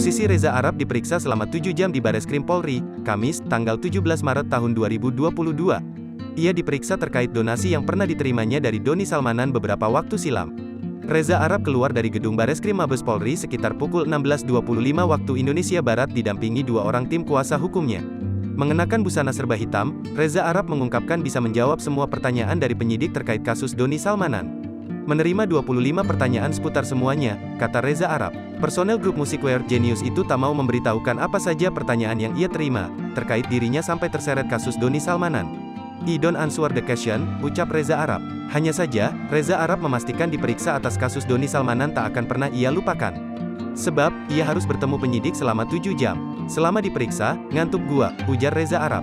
Musisi Reza Arab diperiksa selama 7 jam di Bareskrim Polri, Kamis, tanggal 17 Maret tahun 2022. Ia diperiksa terkait donasi yang pernah diterimanya dari Doni Salmanan beberapa waktu silam. Reza Arab keluar dari gedung Bareskrim Mabes Polri sekitar pukul 16.25 waktu Indonesia Barat didampingi 2 orang tim kuasa hukumnya. Mengenakan busana serba hitam, Reza Arab mengungkapkan bisa menjawab semua pertanyaan dari penyidik terkait kasus Doni Salmanan. Menerima 25 pertanyaan seputar semuanya, kata Reza Arab. Personel grup musik Weird Genius itu tak mau memberitahukan apa saja pertanyaan yang ia terima, terkait dirinya sampai terseret kasus Doni Salmanan. "I don't answer the question," ucap Reza Arab. Hanya saja, Reza Arab memastikan diperiksa atas kasus Doni Salmanan tak akan pernah ia lupakan. Sebab, ia harus bertemu penyidik selama 7 jam. "Selama diperiksa, ngantuk gua," ujar Reza Arab.